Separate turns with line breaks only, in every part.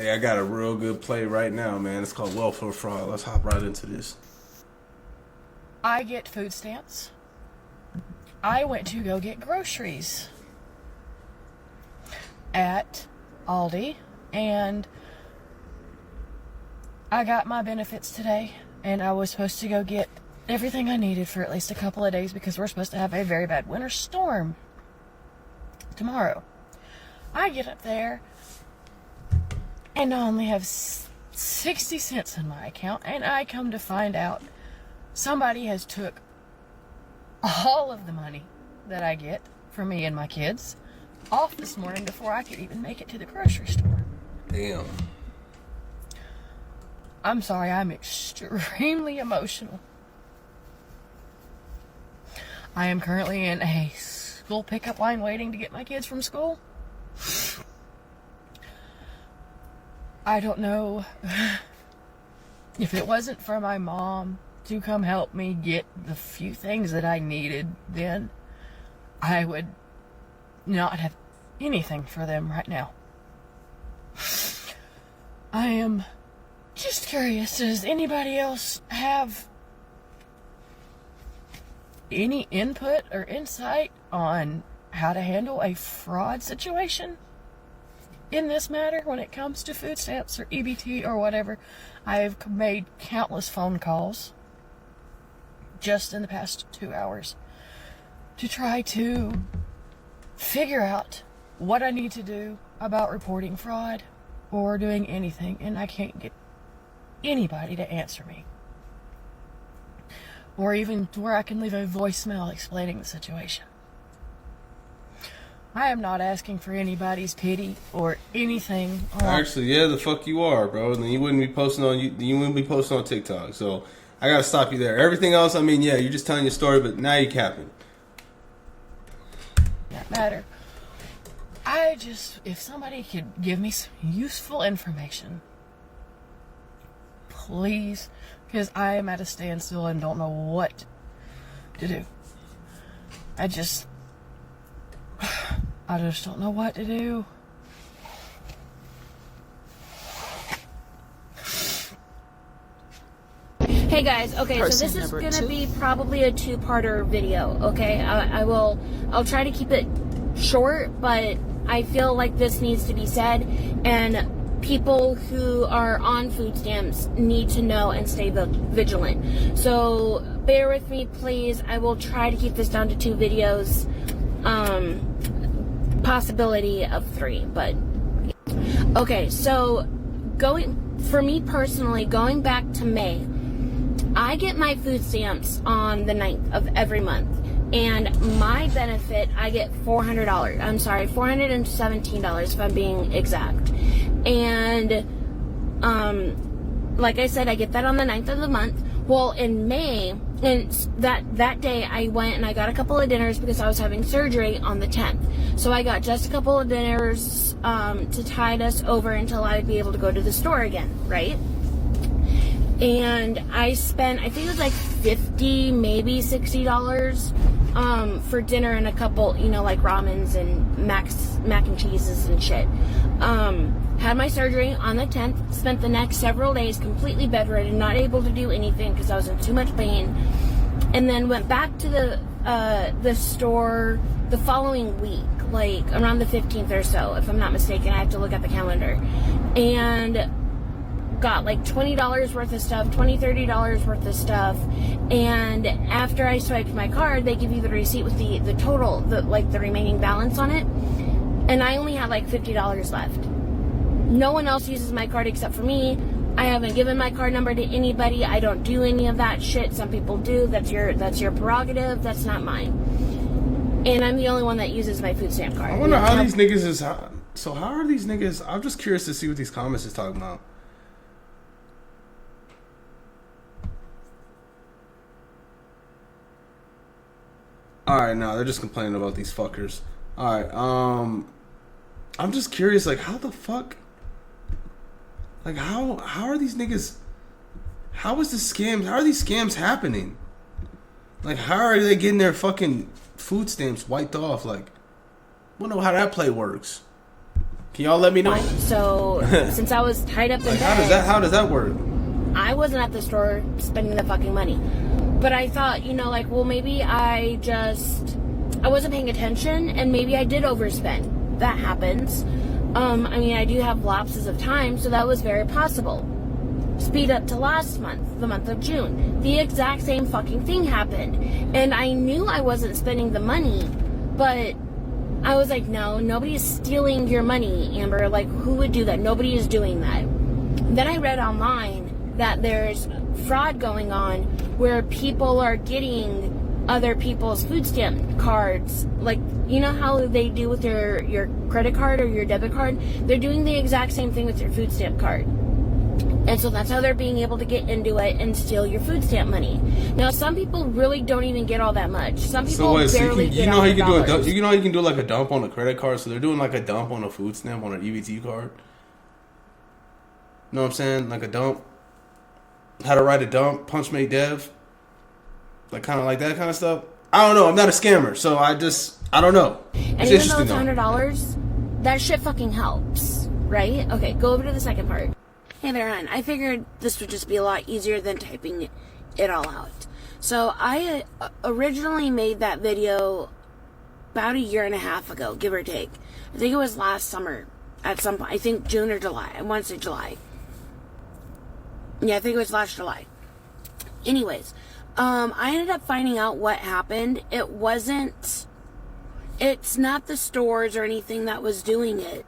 Hey, I got a real good play right now, man. It's called welfare fraud. Let's hop right into this.
I get food stamps. I went to go get groceries at Aldi, and I got my benefits today, and I was supposed to go get everything I needed for at least a couple of days because we're supposed to have a very bad winter storm tomorrow. I get up there and I only have 60 cents in my account, and I come to find out somebody has took all of the money that I get from me and my kids off this morning before I could even make it to the grocery store.
Damn.
I'm sorry, I'm extremely emotional. I am currently in a school pickup line waiting to get my kids from school. I don't know if it wasn't for my mom to come help me get the few things that I needed, then I would not have anything for them right now. I am just curious, does anybody else have any input or insight on how to handle a fraud situation in this matter when it comes to food stamps or EBT or whatever? I've made countless phone calls just in the past 2 hours to try to figure out what I need to do about reporting fraud or doing anything, and I can't get anybody to answer me, or even to where I can leave a voicemail explaining the situation. I am not asking for anybody's pity or anything.
Actually, yeah, the fuck you are, bro. Then you wouldn't be posting on you wouldn't be posting on TikTok. So I gotta stop you there. Everything else, I mean, yeah, you're just telling your story, but now you're capping.
That matter. If somebody could give me some useful information, please, because I am at a standstill and don't know what to do. I just don't know what to do.
Hey guys, okay, so this is gonna be probably a two-parter video, okay? I'll try to keep it short, but I feel like this needs to be said, and people who are on food stamps need to know and stay vigilant. So bear with me, please. I will try to keep this down to 2 videos, possibility of 3, but okay. So for me personally, going back to May, I get my food stamps on the 9th of every month, and my benefit, I get $400. I'm sorry, $417 if I'm being exact. And like I said, I get that on the 9th of the month. Well, in May, and that day I went and I got a couple of dinners because I was having surgery on the 10th. So I got just a couple of dinners to tide us over until I'd be able to go to the store again, right? And I spent, I think it was like $50, maybe $60 for dinner and a couple, like ramens and mac and cheeses and shit. Had my surgery on the 10th, spent the next several days completely bedridden, not able to do anything because I was in too much pain, and then went back to the store the following week, like around the 15th or so, if I'm not mistaken. I have to look at the calendar, and got like $20 worth of stuff, $30 worth of stuff, and after I swiped my card, they give you the receipt with the total, the remaining balance on it, and I only had like $50 left. No one else uses my card except for me. I haven't given my card number to anybody. I don't do any of that shit. Some people do. That's your prerogative. That's not mine. And I'm the only one that uses my food stamp card.
I wonder how these niggas is. So how are these niggas? I'm just curious to see what these comments is talking about. Alright, no, they're just complaining about these fuckers. Alright, I'm just curious, like, how the fuck, like, how are these niggas, how is this scam, how are these scams happening? Like, how are they getting their fucking food stamps wiped off? Like, I don't know how that play works. Can y'all let me know?
So since I was tied up in bed,
how does that work?
I wasn't at the store spending the fucking money. But I thought, well, maybe I wasn't paying attention, and maybe I did overspend. That happens. I do have lapses of time, so that was very possible. Speed up to last month, the month of June. The exact same fucking thing happened. And I knew I wasn't spending the money, but I was like, no, nobody is stealing your money, Amber. Like, who would do that? Nobody is doing that. Then I read online that there's fraud going on where people are getting other people's food stamp cards. Like, you know how they do with your credit card or your debit card? They're doing the exact same thing with your food stamp card. And so that's how they're being able to get into it and steal your food stamp money. Now, some people really don't even get all that much. Some people barely get $100.
You know how you can do a dump? You know how you can do like a dump on a credit card? So they're doing like a dump on a food stamp on an EBT card. You know what I'm saying? Like a dump. How to write a dump, punch made dev. Like kind of like that kind of stuff. I don't know. I'm not a scammer, so I don't know.
And even though it's $100, that shit fucking helps, right? Okay, go over to the second part. Hey there, hon. I figured this would just be a lot easier than typing it all out. So I originally made that video about 1.5 years ago, give or take. I think it was last summer at some point. I think June or July. I want to say July. Yeah, I think it was last July. Anyways, I ended up finding out what happened. It's not the stores or anything that was doing it.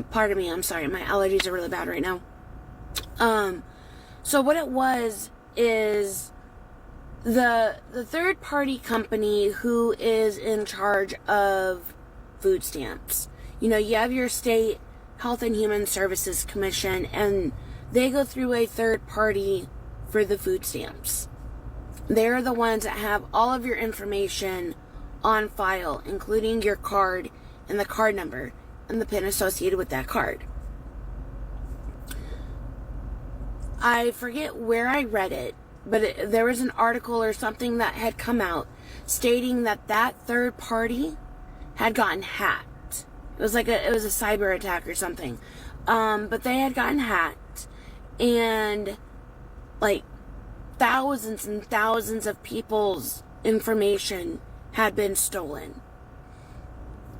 Pardon me, I'm sorry. My allergies are really bad right now. So what it was is the third party company who is in charge of food stamps. You have your state Health and Human Services Commission, and they go through a third party for the food stamps. They're the ones that have all of your information on file, including your card and the card number and the PIN associated with that card. I forget where I read it, but there was an article or something that had come out stating that third party had gotten hacked. It was a cyber attack or something. But they had gotten hacked, and like thousands and thousands of people's information had been stolen.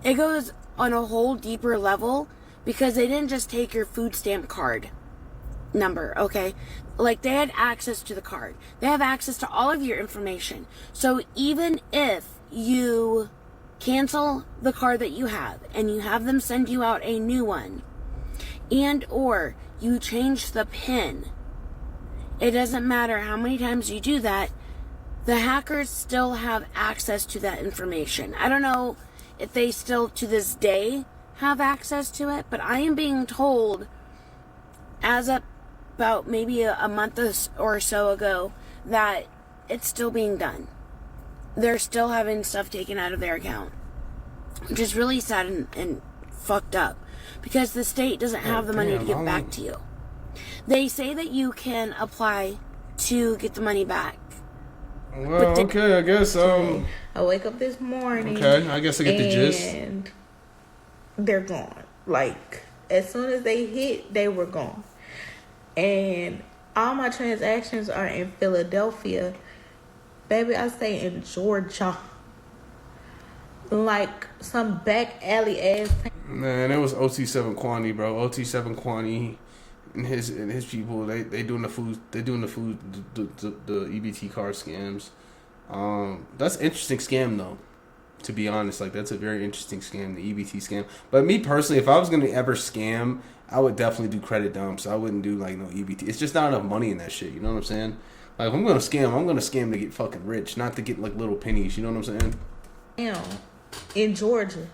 It goes on a whole deeper level because they didn't just take your food stamp card number, okay? Like, they had access to the card. They have access to all of your information. So even if you cancel the card that you have and you have them send you out a new one, and or you change the PIN, it doesn't matter how many times you do that, the hackers still have access to that information. I don't know if they still to this day have access to it, but I am being told as of about maybe a month or so ago that it's still being done. They're still having stuff taken out of their account, which is really sad and fucked up because the state doesn't have the money to give back to you. They say that you can apply to get the money back.
Well, okay, I guess.
I wake up this morning.
Okay, I guess I get the gist.
And they're gone. Like, as soon as they hit, they were gone. And all my transactions are in Philadelphia. Baby, I stay in Georgia. Like some back alley ass.
Man, it was OT7 Quantity, bro. OT7 Quantity and his people. They doing the food. They doing the food. The EBT card scams. That's an interesting scam though. To be honest, like that's a very interesting scam, the EBT scam. But me personally, if I was gonna ever scam, I would definitely do credit dumps. I wouldn't do like no EBT. It's just not enough money in that shit. You know what I'm saying? Like if I'm gonna scam to get fucking rich, not to get like little pennies. You know what I'm saying?
Damn, in Georgia,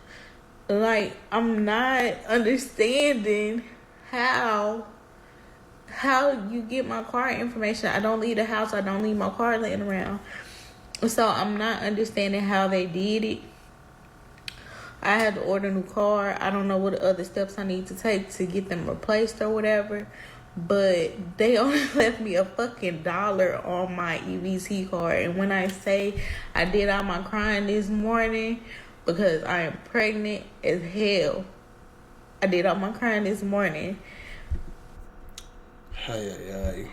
like I'm not understanding how you get my card information. I don't leave the house. I don't leave my card laying around. So I'm not understanding how they did it. I had to order a new car. I don't know what other steps I need to take to get them replaced or whatever. But they only left me a fucking $1 on my EBT card. And when I say I did all my crying this morning because I am pregnant as hell. I did all my crying this morning.
Hey.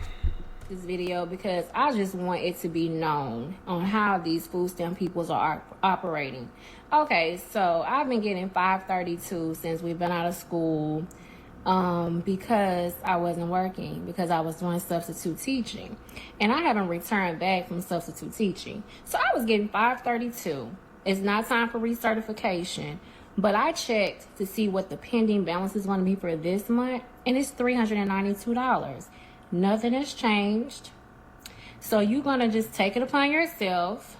This video because I just want it to be known on how these food stamp peoples are operating. Okay, so I've been getting $5.32 since we've been out of school because I wasn't working, because I was doing substitute teaching, and I haven't returned back from substitute teaching. So I was getting $5.32. It's not time for recertification, but I checked to see what the pending balance is going to be for this month, and it's $392. Nothing has changed. So you're going to just take it upon yourself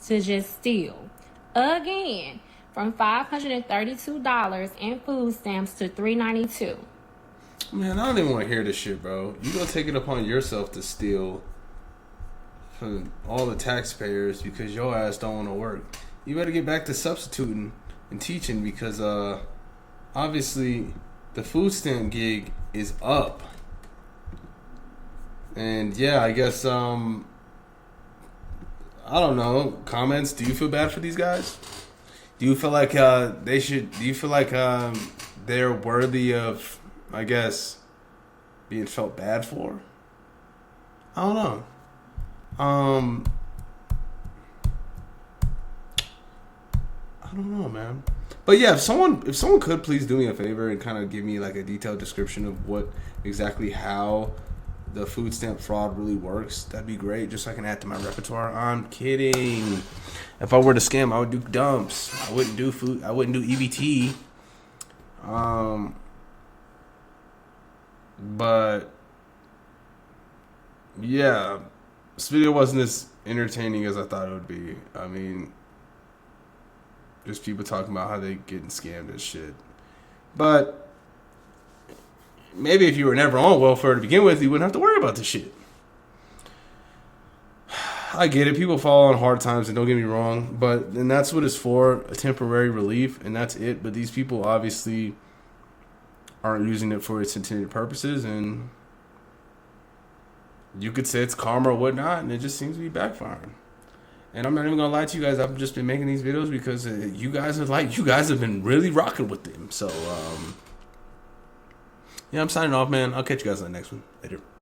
to just steal again from $532 in food stamps to $392.
Man, I don't even want to hear this shit, bro. You gonna take it upon yourself to steal from all the taxpayers because your ass don't want to work. You better get back to substituting and teaching because obviously the food stamp gig is up. And yeah, I guess I don't know. Comments, do you feel bad for these guys? Do you feel like they should, do you feel like they're worthy of, I guess, being felt bad for? I don't know. I don't know, man. But yeah, if someone could please do me a favor and kind of give me like a detailed description of what exactly how the food stamp fraud really works, that'd be great, just so I can add to my repertoire. I'm kidding. If I were to scam, I would do dumps. I wouldn't do food. I wouldn't do EBT. But yeah, this video wasn't as entertaining as I thought it would be. I mean, just people talking about how they getting scammed and shit. But maybe if you were never on welfare to begin with, you wouldn't have to worry about this shit. I get it. People fall on hard times, and don't get me wrong, and that's what it's for, a temporary relief, and that's it. But these people obviously aren't using it for its intended purposes, and you could say it's karma or whatnot, and it just seems to be backfiring. And I'm not even gonna lie to you guys. I've just been making these videos because you guys have been really rocking with them. So yeah, I'm signing off, man. I'll catch you guys on the next one. Later.